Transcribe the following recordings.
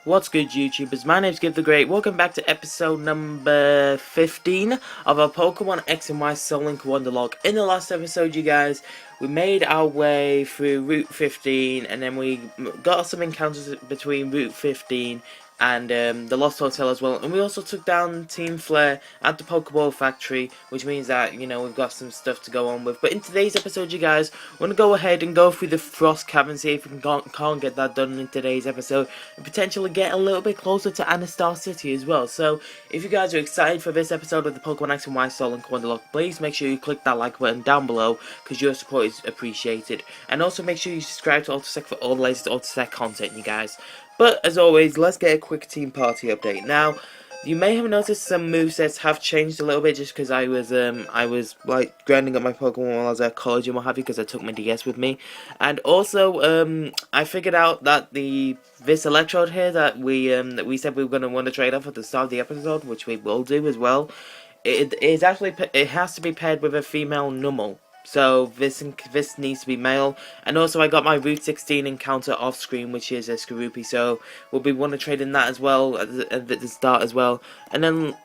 What's good, YouTubers? My name's Gib The Great. Welcome back to episode number 15 of our Pokemon X and Y Soul Link Wonderlocke. In the last episode, you guys, we made our way through Route 15, and then we got some encounters between Route 15 and the Lost Hotel as well. And we also took down Team Flare at the Pokeball Factory, which means that, you know, we've got some stuff to go on with. But in today's episode, you guys, we're going to go ahead and go through the Frost Cavern, see if we can't get that done in today's episode, and potentially get a little bit closer to Anistar City as well. So, if you guys are excited for this episode of the Pokemon X and Y Soul Link Wonderlocke, please make sure you click that like button down below, because your support is appreciated. And also make sure you subscribe to AutoSec for all the latest AutoSec content, you guys. But, as always, let's get a quick Team Party update. Now, you may have noticed some movesets have changed a little bit just because I was like grinding up my Pokemon while I was at college and what have you, because I took my DS with me. And also, I figured out that this electrode here that we said we were going to want to trade off at the start of the episode, which we will do as well, it has to be paired with a female Numel. So this needs to be male, and also I got my Route 16 encounter off screen, which is a Skorupi. So we'll be trading that as well at the start as well, and then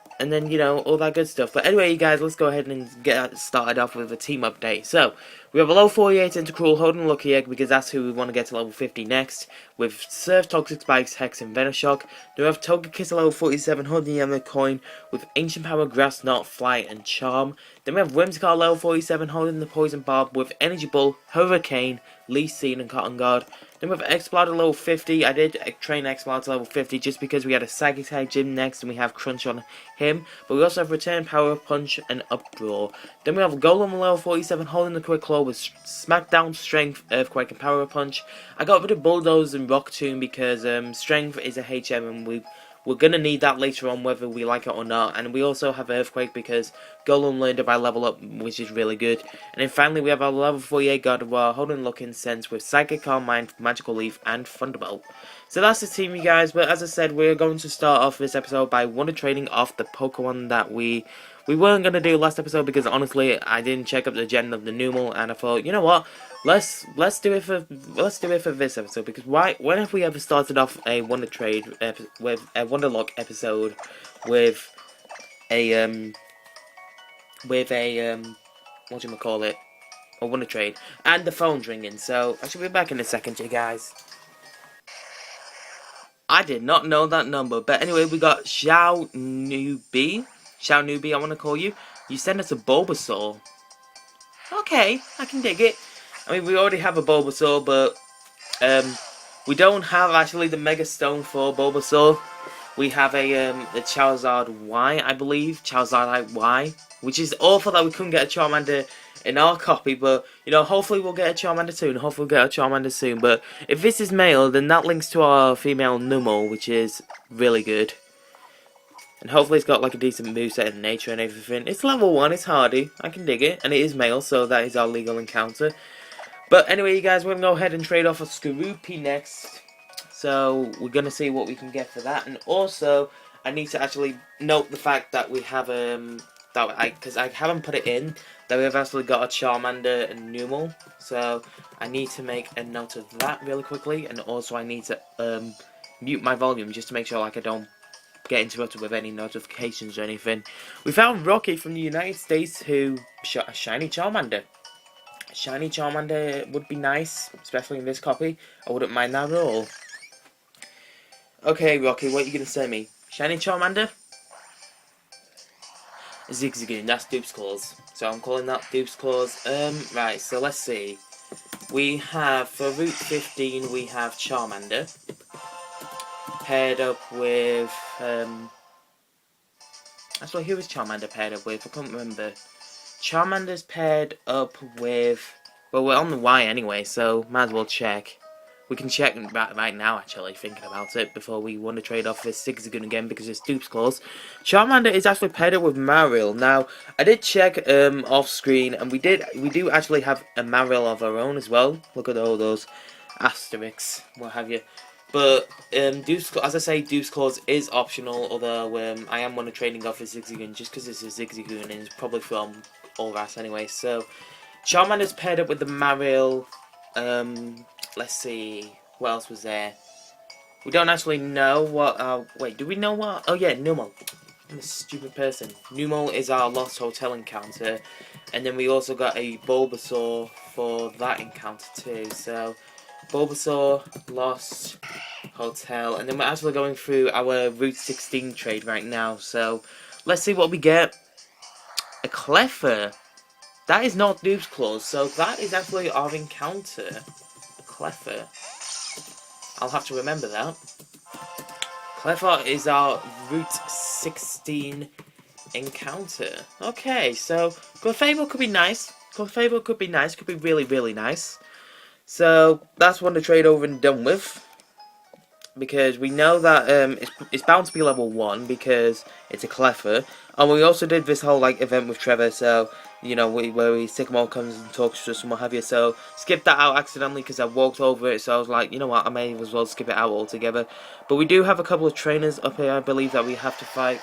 you know, all that good stuff. But anyway, you guys, let's go ahead and get started off with a team update. So we have a level 48 Intercruel holding Lucky Egg because that's who we want to get to level 50 next, with Surf, Toxic Spikes, Hex, and Venoshock. Then we have Togekiss at level 47 holding Yellow Coin with Ancient Power, Grass Knot, Flight, and Charm. Then we have Whimsicott at level 47 holding the Poison Barb with Energy Ball, Hurricane, Leaf Seed, and Cotton Guard. Then we have Exploud at level 50. I did train Exploud to level 50 just because we had a Psychic Type Gym next and we have Crunch on him. But we also have Return, Power, Punch, and Uproar. Then we have Golem at level 47 holding the Quick Claw with Smackdown, Strength, Earthquake, and Power Punch. I got rid of Bulldoze and Rock Tomb because Strength is a HM and we're going to need that later on whether we like it or not. And we also have Earthquake because Golem learned it by level up, which is really good. And then finally we have our level 48 Gardevoir holding Looking Sense with Psychic Calm Mind, Magical Leaf, and Thunderbolt. So that's the team, you guys. But as I said, we're going to start off this episode by WonderTrading off the Pokemon that we weren't going to do last episode because honestly I didn't check up the gen of the Numel, and I thought, you know what, let's do it for this episode, because when have we ever started off a WonderTrade with a Wonderlocke episode with a whatchamacallit, a WonderTrade, and the phone's ringing. So I should be back in a second, you guys. I did not know that number, but anyway, we got Xiao Newbie, I want to call you. You sent us a Bulbasaur. Okay, I can dig it. I mean, we already have a Bulbasaur, but we don't have actually the Mega Stone for Bulbasaur. We have a Charizard Y, I believe, Charizard Y, which is awful that we couldn't get a Charmander in our copy, but, you know, hopefully we'll get a Charmander soon, but if this is male, then that links to our female Numel, which is really good. And hopefully it's got like a decent moveset and nature and everything. It's level 1, it's hardy, I can dig it, and it is male, so that is our legal encounter. But anyway, you guys, we're going to go ahead and trade off a Skorupi next. So we're going to see what we can get for that. And also, I need to actually note the fact that we have, because I haven't put it in, that we have actually got a Charmander and Numel. So I need to make a note of that really quickly. And also I need to mute my volume just to make sure like I don't get interrupted with any notifications or anything. We found Rocky from the United States who shot a shiny Charmander. A shiny Charmander would be nice, especially in this copy. I wouldn't mind that at all. Okay, Rocky, what are you going to send me? Shiny Charmander? Zigzagoon, that's Dupes Claws. So I'm calling that Dupes Claws. Right, so let's see. We have, for Route 15, we have Charmander. Paired up with, actually, who is Charmander paired up with? I can't remember. Charmander's paired up with, well, we're on the Y anyway, so might as well check. We can check right now, actually, thinking about it, before we want to trade off this Zigzagoon again, because it's Dupes Claws. Charmander is actually paired up with Marill. Now, I did check off screen, and we do actually have a Marill of our own as well. Look at all those asterisks, what have you. But as I say, Dupes Claws is optional, although I am WonderTrading off a Zigzagoon just because it's a Zigzagoon and it's probably from Allras anyway. So Charmander's paired up with the Marill. Let's see, what else was there? We don't actually know what wait, do we know what? Oh yeah, Numel. I'm a stupid person. Numel is our Lost Hotel encounter. And then we also got a Bulbasaur for that encounter too. So, Bulbasaur, Lost Hotel. And then we're actually going through our Route 16 trade right now. So, let's see what we get. A Cleffer. That is not Dupes Claws. So, that is actually our encounter. A Cleffer. I'll have to remember that. Cleffer is our Route 16 encounter. Okay, so Clefable could be nice. Clefable could be nice. Could be really, really nice. So that's one to trade over and done with. Because we know that it's bound to be level 1 because it's a Cleffer. And we also did this whole like event with Trevor, so you know where Sycamore comes and talks to us and what have you. So skip that out accidentally because I walked over it. So I was like, you know what, I may as well skip it out altogether. But we do have a couple of trainers up here, I believe, that we have to fight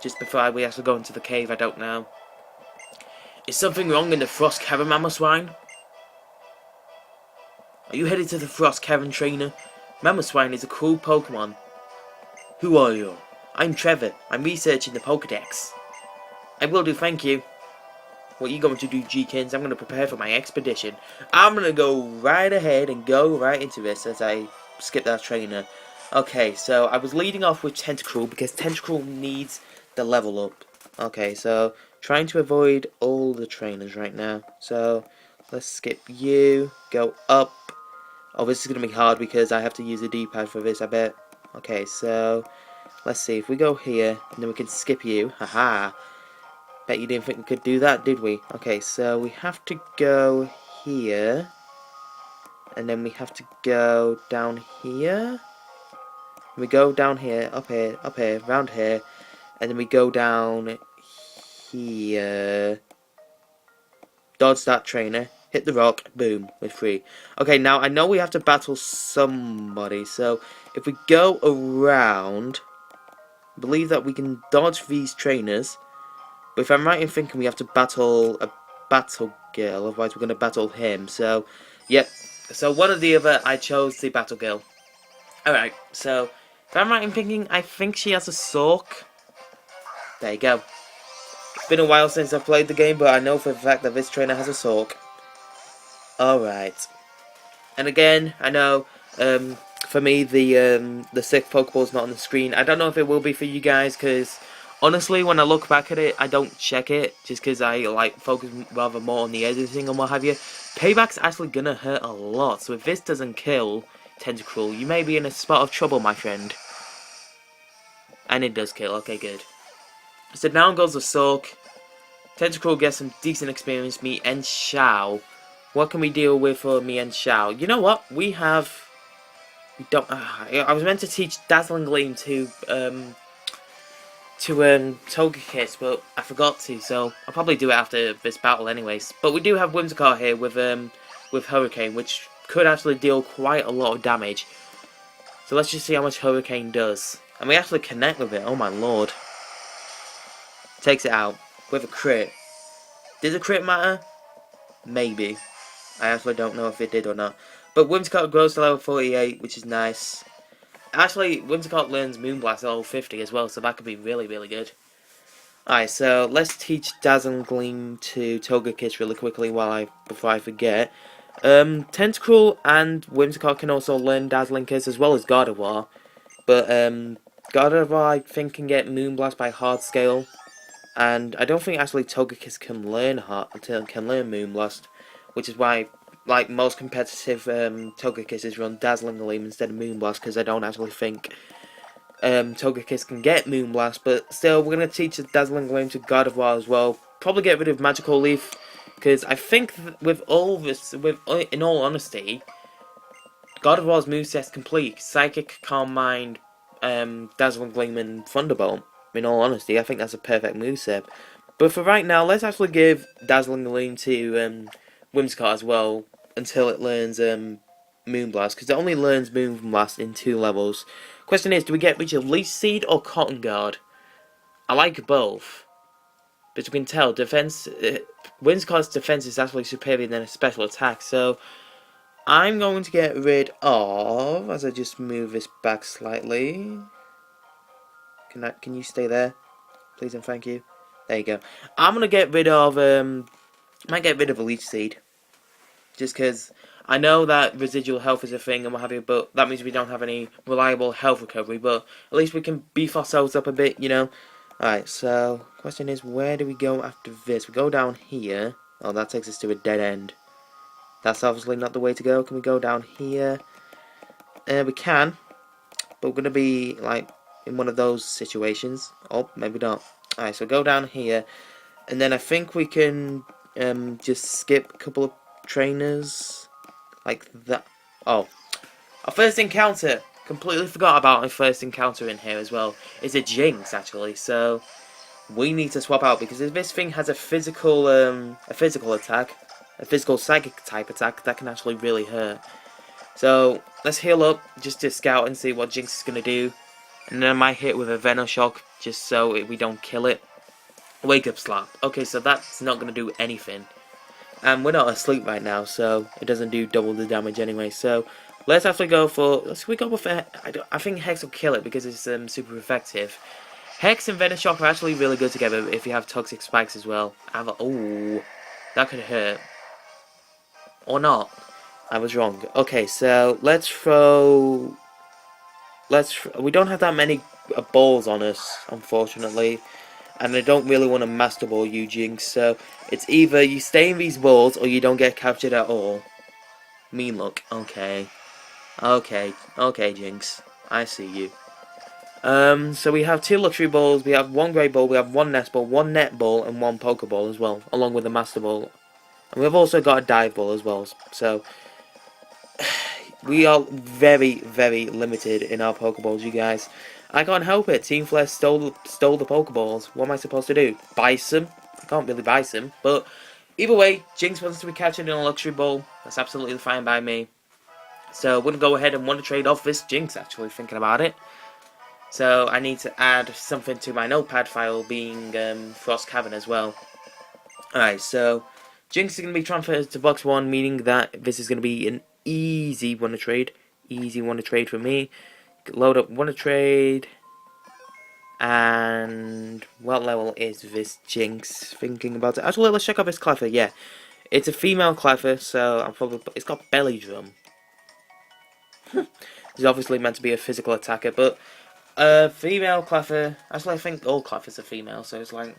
just before we actually go into the cave. I don't know. Is something wrong in the Frost Cavern, Mamoswine? Are you headed to the Frost Cavern, trainer? Mamoswine is a cool Pokemon. Who are you? I'm Trevor. I'm researching the Pokedex. I will do, thank you. What are you going to do, G-Kins? I'm going to prepare for my expedition. I'm going to go right ahead and go right into this as I skip that trainer. Okay, so I was leading off with Tentacruel because Tentacruel needs the level up. Okay, so trying to avoid all the trainers right now. So let's skip you, go up. Oh, this is going to be hard because I have to use a D-pad for this, I bet. Okay, so let's see. If we go here, and then we can skip you. Haha. Bet you didn't think we could do that, did we? Okay, so we have to go here. And then we have to go down here. We go down here, up here, round here. And then we go down here. Dodge that trainer. Hit the rock, boom, we're free. Okay, now I know we have to battle somebody, so if we go around, I believe that we can dodge these trainers, but if I'm right in thinking we have to battle a battle girl, otherwise we're going to battle him, so, yep, so one or the other, I chose the battle girl. Alright, so, if I'm right in thinking, I think she has a Sork. There you go. It's been a while since I've played the game, but I know for a fact that this trainer has a Sork. Alright. And again, I know, for me, the 6th Pokeball's not on the screen. I don't know if it will be for you guys, because, honestly, when I look back at it, I don't check it, just because I, like, focus rather more on the editing and what have you. Payback's actually gonna hurt a lot, so if this doesn't kill Tentacruel, you may be in a spot of trouble, my friend. And it does kill, okay, good. So down goes the Sork. Tentacruel gets some decent experience, me and Xiao. What can we deal with for me and Xiao? You know what? We have... We don't... I was meant to teach Dazzling Gleam to Togekiss, but I forgot to, so I'll probably do it after this battle anyways. But we do have Whimsicott here with Hurricane, which could actually deal quite a lot of damage. So let's just see how much Hurricane does. And we actually connect with it, oh my lord. Takes it out with a crit. Does a crit matter? Maybe. I actually don't know if it did or not. But Whimsicott grows to level 48, which is nice. Actually, Whimsicott learns Moonblast at level 50 as well, so that could be really, really good. Alright, so let's teach Dazzling Gleam to Togekiss really quickly before I forget. Tentacruel and Whimsicott can also learn Dazzling Kiss as well as Gardevoir. But Gardevoir, I think, can get Moonblast by Hard Scale. And I don't think actually Togekiss can learn Moonblast, which is why, like, most competitive Togekisses run Dazzling Gleam instead of Moonblast, because I don't actually think Togekiss can get Moonblast. But still, we're going to teach Dazzling Gleam to Gardevoir as well. Probably get rid of Magical Leaf, because I think with all this, in all honesty, Gardevoir's moveset's complete. Psychic, Calm Mind, Dazzling Gleam, and Thunderbolt. In all honesty, I think that's a perfect moveset. But for right now, let's actually give Dazzling Gleam to Whimsicott as well until it learns Moonblast, because it only learns Moonblast in 2 levels. Question is, do we get Leaf Seed or Cotton Guard? I like both, but you can tell Whimsicott's defense is actually superior than a special attack. So I'm going to get rid of, as I just move this back slightly. Can you stay there? Please and thank you. There you go. I'm going to get rid of, might get rid of a leech seed. Just because I know that residual health is a thing and what have you, but that means we don't have any reliable health recovery, but at least we can beef ourselves up a bit, you know. Alright, so, question is, where do we go after this? We go down here. Oh, that takes us to a dead end. That's obviously not the way to go. Can we go down here? We can, but we're going to be, like, in one of those situations. Oh, maybe not. Alright, so go down here, and then I think we can just skip a couple of trainers, like that. Oh, our first encounter. Completely forgot about our first encounter in here as well. It's a Jinx, actually, so we need to swap out, because if this thing has a physical attack, a physical psychic type attack, that can actually really hurt. So let's heal up just to scout and see what Jinx is gonna do, and then I might hit with a Venoshock just so we don't kill it. Wake up slap. Okay, so that's not gonna do anything, and we're not asleep right now, so it doesn't do double the damage anyway. So let's actually go for. We go with. I think Hex will kill it because it's super effective. Hex and Venoshock are actually really good together if you have Toxic Spikes as well. Oh, that could hurt. Or not. I was wrong. Okay, so let's throw. We don't have that many balls on us, unfortunately. And I don't really want to Master Ball you, Jinx. So it's either you stay in these balls or you don't get captured at all. Mean look. Okay. Okay, Jinx. I see you. So we have 2 luxury balls, we have 1 great ball, we have 1 nest ball, 1 net ball, and 1 pokeball as well, along with the master ball. And we've also got a dive ball as well. So we are very, very limited in our pokeballs, you guys. I can't help it. Team Flair stole the pokeballs. What am I supposed to do? Buy some? I can't really buy some, but either way, Jinx wants to be captured in a luxury ball. That's absolutely fine by me. So we're going to go ahead and WonderTrade off this Jinx, actually, thinking about it. So I need to add something to my notepad file, being Frost Cavern as well. Alright, so Jinx is going to be transferred to box 1, meaning that this is going to be an easy WonderTrade. Easy WonderTrade for me. Load up WonderTrade. And what level is this Jinx? Thinking about it. Actually, let's check out this Cleffer. Yeah, it's a female Cleffer, so I'm probably. It's got belly drum. It's obviously meant to be a physical attacker, but female Cleffer. Actually, I think all Cleffers are female, so it's like.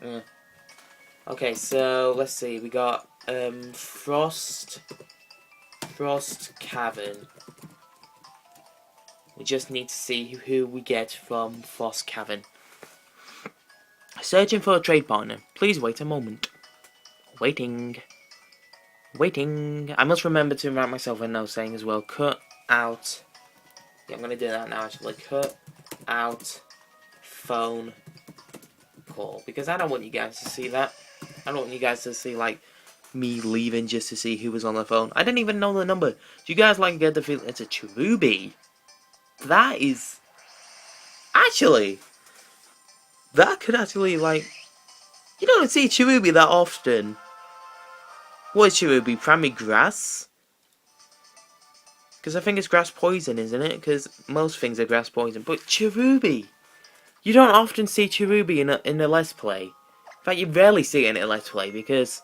Okay, so let's see. We got Frost Cavern. We just need to see who we get from Frost Cavern. Searching for a trade partner. Please wait a moment. Waiting. I must remember to write myself a note saying as well. Cut out. Yeah, I'm going to do that now actually. Cut out phone call. Because I don't want you guys to see that. I don't want you guys to see, like, me leaving just to see who was on the phone. I didn't even know the number. Do you guys, like, get the feeling it's a Cherubi? That is... Actually... That could actually, like... You don't see Cherubi that often. What is Cherubi? Primary grass? Because I think it's grass poison, isn't it? Because most things are grass poison. But Cherubi! You don't often see Cherubi in a Let's Play. In fact, you rarely see it in a Let's Play, because...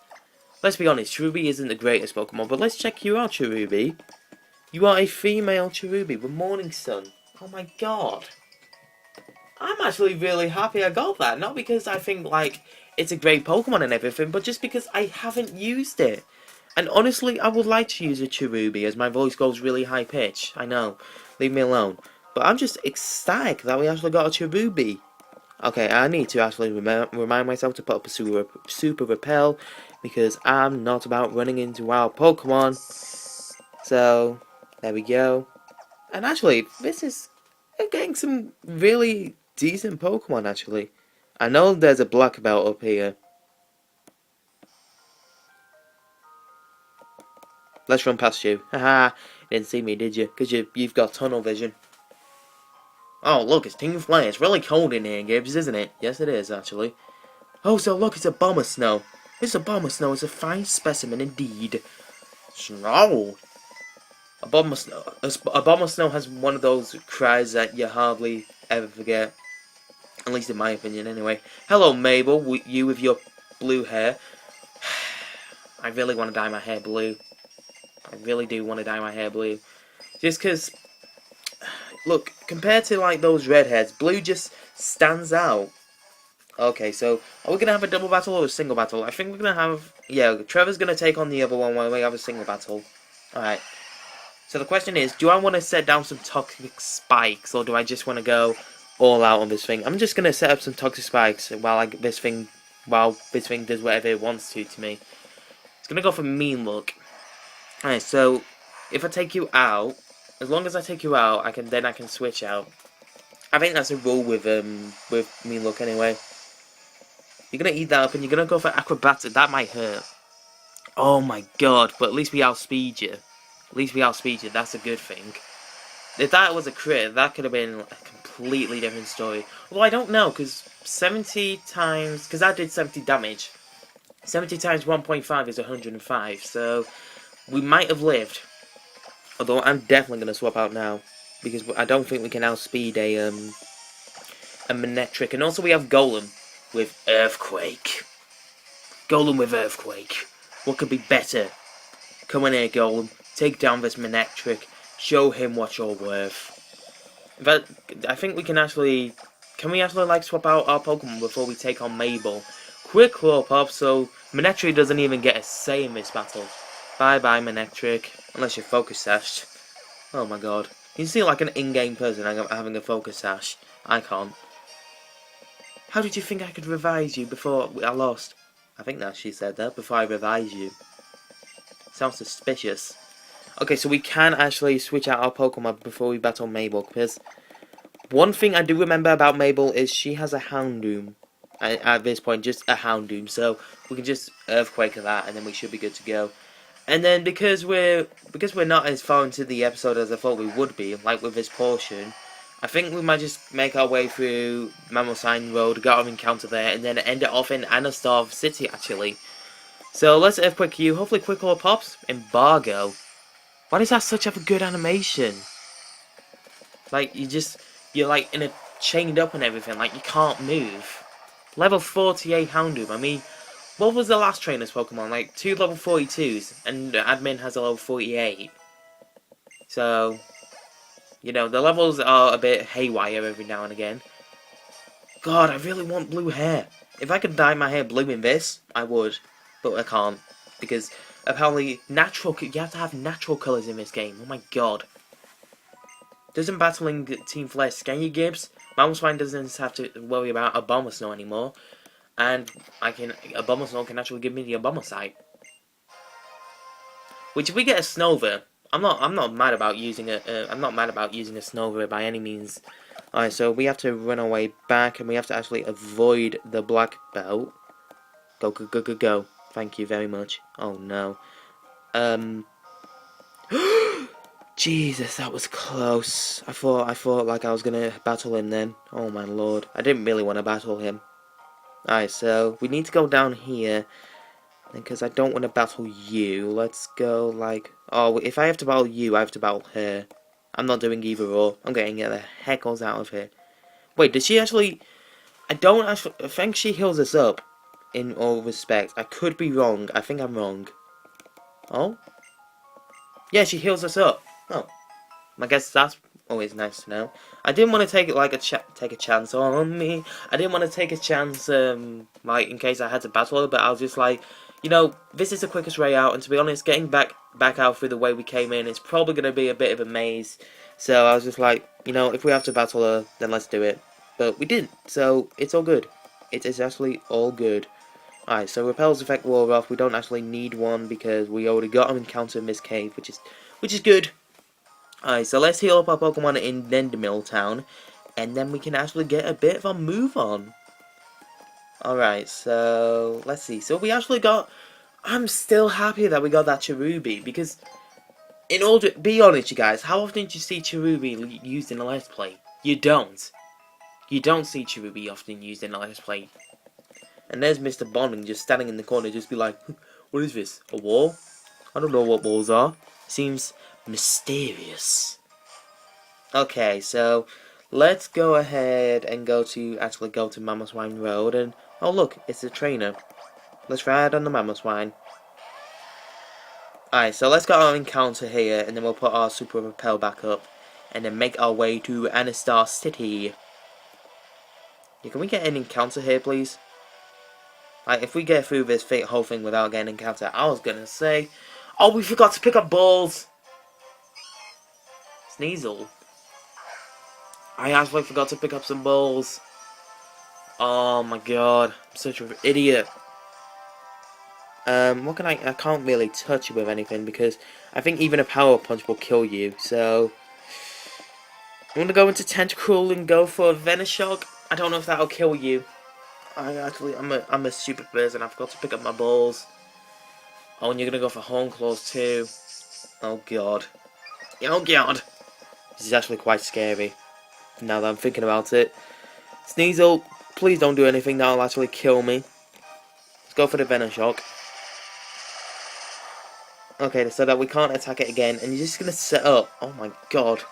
Let's be honest, Cherubi isn't the greatest Pokemon, but let's check you out, Cherubi. You are a female Cherubi with Morning Sun. Oh my god. I'm actually really happy I got that. Not because I think, like, it's a great Pokemon and everything, but just because I haven't used it. And honestly, I would like to use a Cherubi as my voice goes really high pitch. I know. Leave me alone. But I'm just ecstatic that we actually got a Cherubi. Okay, I need to actually remind myself to put up a super repel, because I'm not about running into wild Pokemon. So, there we go. And actually, I'm getting some really decent Pokemon, actually. I know there's a black belt up here. Let's run past you. Haha, you didn't see me, did you? Because you've got tunnel vision. Oh, look, it's Team Flare. It's really cold in here, Gibbs, isn't it? Yes, it is, actually. Oh, so look, it's Abomasnow. This Abomasnow is a fine specimen indeed. Snow! Abomasnow has one of those cries that you hardly ever forget. At least in my opinion, anyway. Hello, Mabel, you with your blue hair. I really want to dye my hair blue. I really do want to dye my hair blue. Just because, look, compared to like those redheads, blue just stands out. Okay, so are we going to have a double battle or a single battle? I think we're going to have, yeah, Trevor's going to take on the other one while we have a single battle. Alright. So the question is, do I want to set down some toxic spikes, or do I just want to go all out on this thing? I'm just going to set up some toxic spikes while this thing does whatever it wants to me. It's going to go for mean look. Alright, so if I take you out, as long as I take you out, I can switch out. I think that's a rule with mean look anyway. You're going to eat that up and you're going to go for acrobatics. That might hurt. Oh my god, but at least we outspeed you. At least we outspeed you, that's a good thing. If that was a crit, that could have been a completely different story. Well, I don't know, because 70 times... Because I did 70 damage. 70 times 1.5 is 105, so we might have lived. Although I'm definitely going to swap out now, because I don't think we can outspeed a Manectric. And also we have Golem with Earthquake. Golem with Earthquake. What could be better? Come in here, Golem. Take down this Manectric. Show him what you're worth. In fact, I think we can actually... Can we actually, like, swap out our Pokemon before we take on Mabel? Quick claw pop, so Manectric doesn't even get a say in this battle. Bye-bye, Manectric. Unless you're Focus Sashed. Oh my god. You see like an in-game person having a Focus Sash. I can't. How did you think I could revise you before I lost? I think that she said that, before I revise you. Sounds suspicious. Okay, so we can actually switch out our Pokemon before we battle Mabel, because one thing I do remember about Mabel is she has a Houndoom. At this point, just a Houndoom, so we can just Earthquake that, and then we should be good to go. And then because we're not as far into the episode as I thought we would be, like with this portion, I think we might just make our way through Mammal Sign Road, get our encounter there, and then end it off in Anistar City, actually. So let's Earthquake you. Hopefully Quick Claw pops. Embargo. Why is that such a good animation? Like, you're like in a chained up and everything, like you can't move. Level 48 Houndoom, I mean, what was the last trainer's Pokemon? Like, 2 level 42s, and Admin has a level 48. So, you know, the levels are a bit haywire every now and again. God, I really want blue hair. If I could dye my hair blue in this, I would. But I can't, because apparently you have to have natural colours in this game. Oh my god. Doesn't battling Team Flare scare you, Gibbs? Mamoswine doesn't have to worry about Abomasnow anymore. And Abomasnow can actually give me the Abomasite. Which if we get a Snover, I'm not mad about using a Snover by any means. Alright, so we have to run our way back and we have to actually avoid the black belt. Go, go, go, go, go. Thank you very much. Oh no. Jesus, that was close. I thought like I was gonna battle him then. Oh my lord. I didn't really want to battle him. Alright, so we need to go down here. Because I don't want to battle you. Let's go like... Oh, if I have to battle you, I have to battle her. I'm not doing either or. I'm getting the heckles out of here. Wait, did she actually... I think she heals us up. In all respects. I could be wrong. I think I'm wrong. Oh? Yeah, she heals us up. Oh. I guess that's always nice to know. I didn't want to take it like take a chance on me. I didn't want to take a chance, like, in case I had to battle her, but I was just like... You know, this is the quickest way out, and to be honest, getting back out through the way we came in, it's probably going to be a bit of a maze. So I was just like, you know, if we have to battle her, then let's do it. But we didn't, so it's all good. It is actually all good. Alright, so Repel's effect wore off. We don't actually need one because we already got an encounter in this cave, which is good. Alright, so let's heal up our Pokemon in Dendermill Town, and then we can actually get a bit of a move on. Alright, so let's see. So we actually got... I'm still happy that we got that Cherubi, because in order... Be honest, you guys, how often do you see Cherubi used in a Let's Play? You don't. You don't see Cherubi often used in a Let's Play. And there's Mr. Bonding just standing in the corner, just be like, what is this? A wall? I don't know what walls are. Seems Mysterious. Okay, so let's go ahead and go to Mamoswine Road, and oh look, it's a trainer. Let's ride on the Mamoswine. Alright, so let's get our encounter here, and then we'll put our super repel back up, and then make our way to Anistar City. Yeah, can we get an encounter here, please? Like, if we get through this whole thing without getting an encounter, I was gonna say, oh, we forgot to pick up balls. Sneasel. I actually forgot to pick up some balls. Oh my god, I'm such an idiot. What can I can't really touch you with anything because I think even a power punch will kill you, so I'm gonna go into Tentacle and go for a Venoshock. I don't know if that'll kill you. I'm a stupid person, I forgot to pick up my balls. Oh, and you're gonna go for Horn Claws too. Oh god. Oh god. This is actually quite scary. Now that I'm thinking about it. Sneasel, please don't do anything that'll actually kill me. Let's go for the Venoshock. Okay, so that we can't attack it again, and you're just gonna set up. Oh my god.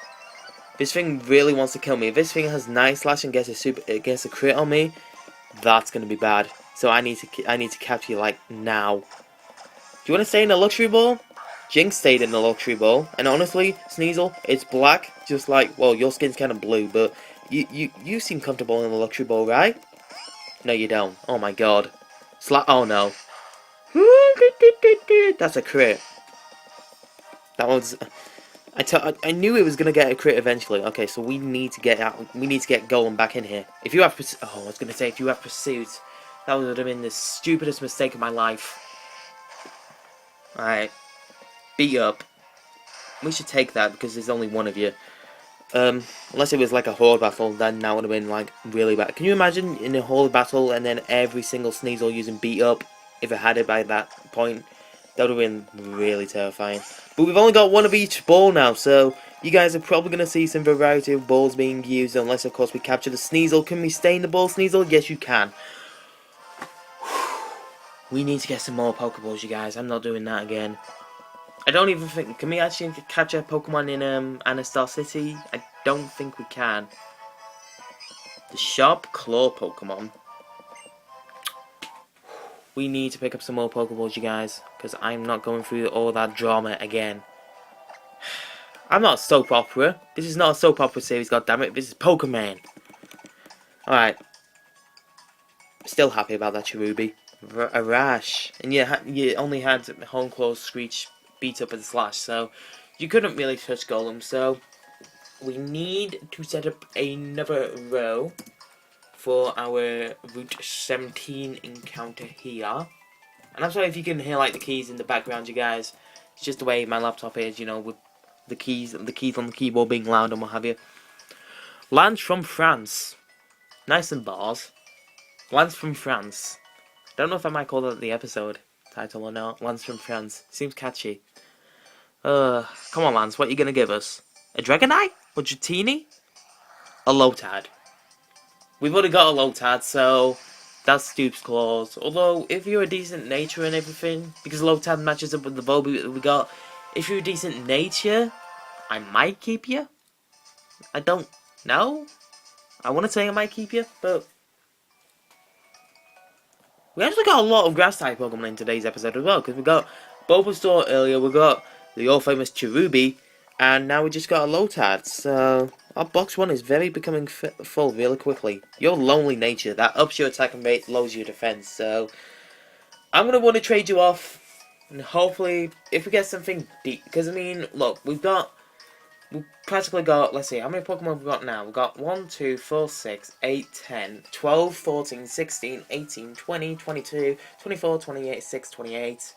This thing really wants to kill me. If this thing has Night Slash and gets a crit on me, that's gonna be bad. So I need to capture you like now. Do you wanna stay in the luxury ball? Jinx stayed in the luxury ball, and honestly, Sneasel, it's black, just like, well, your skin's kind of blue, but you seem comfortable in the luxury ball, right? No, you don't. Oh my god. Oh no. That's a crit. That one's. I knew it was gonna get a crit eventually. Okay, so we need to get out. We need to get going back in here. If you have, I was gonna say if you have pursuit, that would have been the stupidest mistake of my life. All right. Beat up. We should take that because there's only one of you. Unless it was like a horde battle, then that would have been like really bad. Can you imagine in a horde battle and then every single Sneasel using beat up? If it had it by that point, that would have been really terrifying. But we've only got one of each ball now, so you guys are probably going to see some variety of balls being used, unless of course we capture the Sneasel. Can we stay in the ball, Sneasel? Yes, you can. We need to get some more Pokeballs, you guys. I'm not doing that again. I don't even think... Can we actually catch a Pokemon in Anistar City? I don't think we can. The Sharp Claw Pokemon. We need to pick up some more Pokeballs, you guys. Because I'm not going through all that drama again. I'm not a soap opera. This is not a soap opera series, goddammit. This is Pokemon. Alright. Still happy about that Cherubi. A Rash. And you only had Horn Claws, Screech, Beat Up and Slash, so you couldn't really touch Golem, so we need to set up another row for our Route 17 encounter here. And I'm sorry if you can hear like the keys in the background, you guys. It's just the way my laptop is, you know, with the keys on the keyboard being loud and what have you. Lands from France. Nice and bars. Lands from France. Don't know if I might call that the episode title or not. Lands from France. Seems catchy. Come on, Lance, what are you gonna give us? A Dragonite? Or Dratini? A Lotad. We've already got a Lotad, so that's Dupes Claws. Although, if you're a decent nature and everything, because Lotad matches up with the Volbeat that we got, if you're a decent nature, I might keep you. I don't know. I want to say I might keep you, but we actually got a lot of grass-type Pokemon in today's episode as well, because we got Bulbasaur earlier, we got the all-famous Cherubi, and now we just got a Lotad, so our box one is becoming full really quickly. Your lonely nature, that ups your attack and rate, lowers your defense, so I'm going to want to trade you off, and hopefully, if we get something deep, because I mean, look, we've practically got, let's see, how many Pokemon we've got now? We've got 1, 2, 4, 6, 8, 10, 12, 14, 16, 18, 20, 22, 24, 28, 6, 28,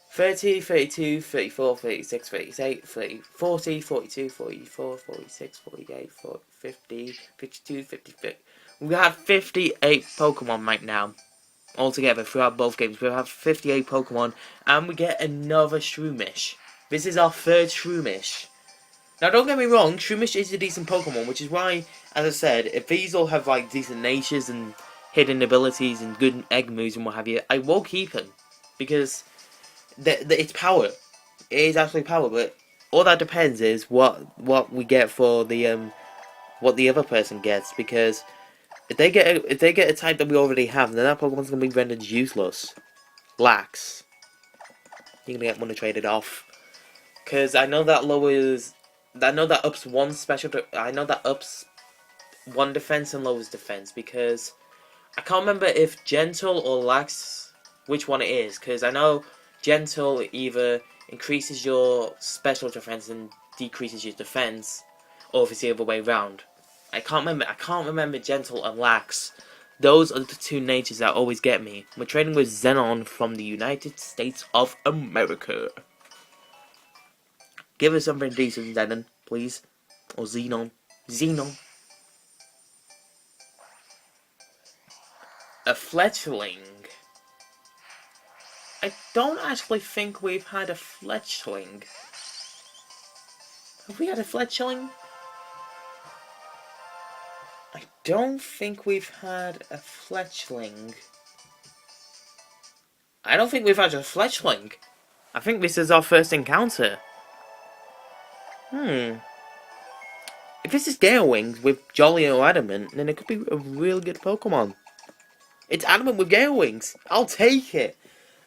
30, 32, 34, 36, 38, 30, 40, 42, 44, 46, 48, 40, 50, 52, 55. We have 58 Pokemon right now. Altogether, throughout both games, we have 58 Pokemon, and we get another Shroomish. This is our third Shroomish. Now, don't get me wrong, Shroomish is a decent Pokemon, which is why, as I said, if these all have like decent natures and hidden abilities and good egg moves and what have you, I will keep him. Because it's power. It is actually power, but all that depends is what we get for the what the other person gets, because if they get a type that we already have, then that Pokemon's gonna be rendered useless. Lax. You're gonna get WonderTraded off. Cause I know that lowers, I know that ups one special. I know that ups one defense and lowers defense, because I can't remember if gentle or lax, which one it is. Cause I know gentle either increases your special defense and decreases your defense, or if it's the other way around. I can't remember gentle and lax. Those are the two natures that always get me. We're trading with Xenon from the United States of America. Give us something decent, Xenon, please. Or Xenon. Xenon. A fletchling. I don't actually think we've had a fletchling. Have we had a fletchling? I don't think we've had a fletchling. I don't think we've had a fletchling. I think this is our first encounter. If this is Gale Wings with Jolly or Adamant, then it could be a really good Pokemon. It's Adamant with Gale Wings. I'll take it.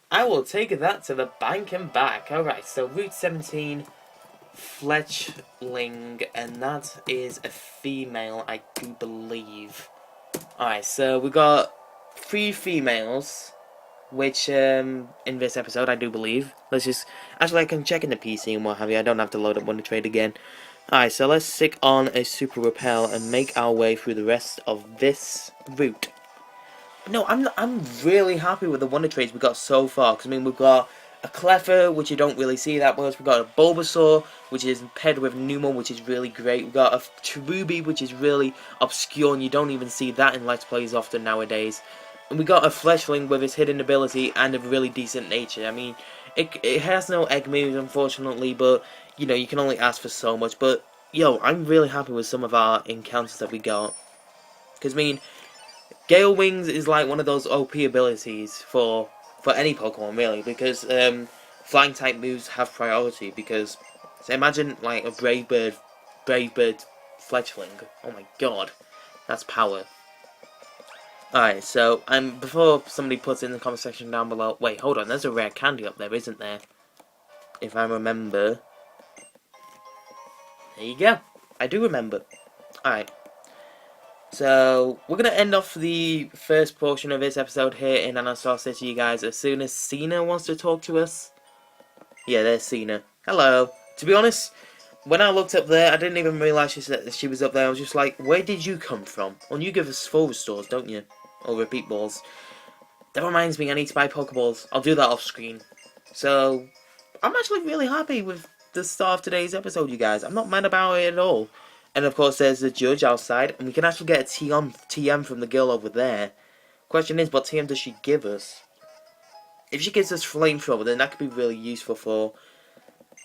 I will take that to the bank and back. Alright, so Route 17, Fletchling, and that is a female, I do believe. Alright, so we got 3 females, which in this episode, I do believe. Let's just, actually I can check in the PC and what have you. I don't have to load up WonderTrade again. Alright, so let's stick on a Super Repel and make our way through the rest of this route. No, I'm really happy with the WonderTrades we got so far. Because, I mean, we've got a Cleffa, which you don't really see that much. We've got a Bulbasaur, which is paired with Numel, which is really great. We've got a Cherubi, which is really obscure, and you don't even see that in Let's Plays often nowadays. And we got a Fletchling with its hidden ability and a really decent nature. I mean, it has no egg moves, unfortunately, but, you know, you can only ask for so much. But, yo, I'm really happy with some of our encounters that we got. Because, I mean, Gale Wings is like one of those OP abilities for any Pokemon, really, because flying type moves have priority. Because, so imagine like a Brave Bird Fletchling. Oh my god, that's power. Alright, so before somebody puts it in the comment section down below, wait, hold on, there's a rare candy up there, isn't there? If I remember. There you go. I do remember. Alright. So, we're going to end off the first portion of this episode here in Anistar City, you guys, as soon as Cena wants to talk to us. Yeah, there's Cena. Hello. To be honest, when I looked up there, I didn't even realise she was up there. I was just like, where did you come from? Well, you give us full restores, don't you? Or repeat balls. That reminds me, I need to buy Pokeballs. I'll do that off screen. So, I'm actually really happy with the start of today's episode, you guys. I'm not mad about it at all. And of course there's the judge outside, and we can actually get a TM from the girl over there. Question is, what TM does she give us? If she gives us Flamethrower, then that could be really useful for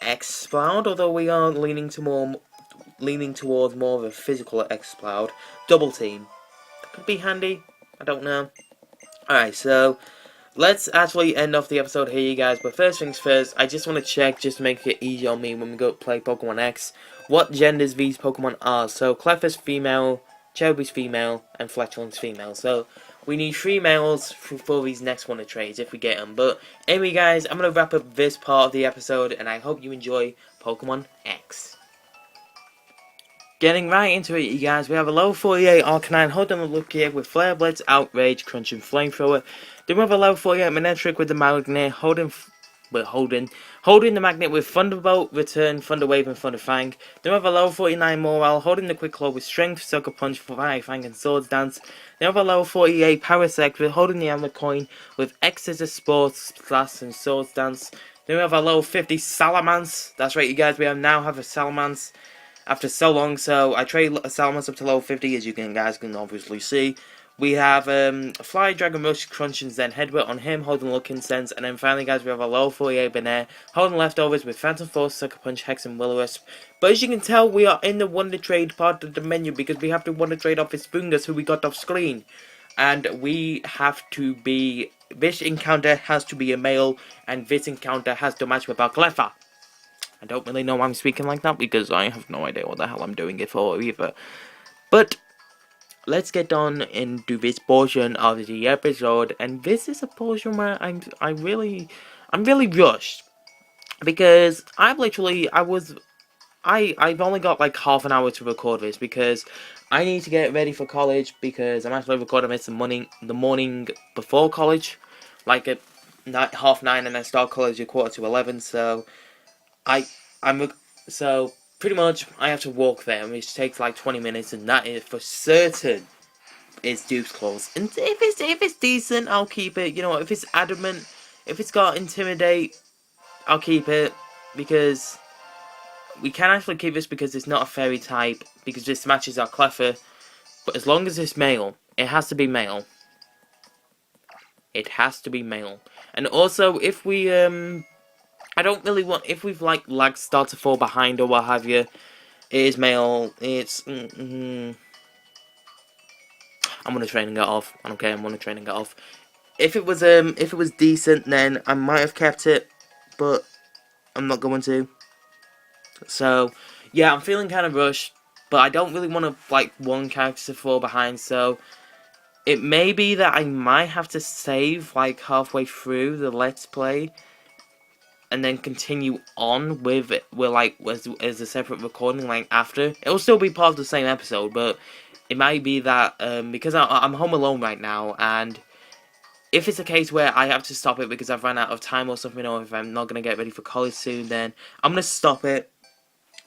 Exploud, although we are leaning towards more of a physical Exploud. Double Team. That could be handy. I don't know. Alright, so let's actually end off the episode here, you guys. But first things first, I just want to check, just to make it easy on me when we go play Pokemon X, what genders these Pokemon are. So, Cleffa's female, Cherubi's female, and Fletchling's female. So, we need 3 males for these next WonderTrades if we get them. But anyway, guys, I'm going to wrap up this part of the episode, and I hope you enjoy Pokemon X. Getting right into it, you guys, we have a level 48 Arcanine holding the look here with Flare Blitz, Outrage, Crunch, and Flamethrower. Then we have a level 48 Manectric with the Magnet, holding the Magnet with Thunderbolt, Return, Thunder Wave, and Thunder Fang. Then we have a level 49 Morale, holding the Quick Claw with Strength, Sucker Punch, Fire Fang, and Swords Dance. Then we have a level 48 Parasect with holding the Hammer Coin with X as a Sports, Blast, and Swords Dance. Then we have a level 50 Salamence. That's right, you guys, we now have a Salamence after so long. So I trade a Salamence up to level 50, as you guys can obviously see. We have Fly, Dragon Rush, Crunch, and Zen Headbutt on him, holding Looking Sense. And then finally, guys, we have a level 48 Benair, holding Leftovers with Phantom Force, Sucker Punch, Hex, and Will-O-Wisp. But as you can tell, we are in the WonderTrade part of the menu, because we have to WonderTrade off his Fungus, who we got off screen. And we have to be, this encounter has to be a male, and this encounter has to match with our Cleffa. I don't really know why I'm speaking like that, because I have no idea what the hell I'm doing it for either. But let's get on into this portion of the episode, and this is a portion where I'm really rushed, because I've only got like half an hour to record this, because I need to get ready for college, because I'm actually recording this the morning before college, like at 9:30, and I start college at 10:45. So so pretty much I have to walk there, which takes like 20 minutes, and that is for certain is Dupes close. And if it's decent, I'll keep it. You know what? If it's adamant, if it's got intimidate, I'll keep it, because we can actually keep this, because it's not a fairy type, because this matches our clever. But as long as it's male, it has to be male. It has to be male. And also, if we I don't really want, if we've like lags start to fall behind or what have you, it is male. It's I'm gonna train and get off. I don't care. I'm gonna train and get off. If it was decent, then I might have kept it, but I'm not going to. So yeah, I'm feeling kind of rushed, but I don't really want to like one character to fall behind. So it may be that I might have to save like halfway through the let's play, and then continue on with it, as a separate recording, like after. It'll still be part of the same episode, but it might be that because I'm home alone right now, and if it's a case where I have to stop it because I've run out of time or something, or if I'm not gonna get ready for college soon, then I'm gonna stop it,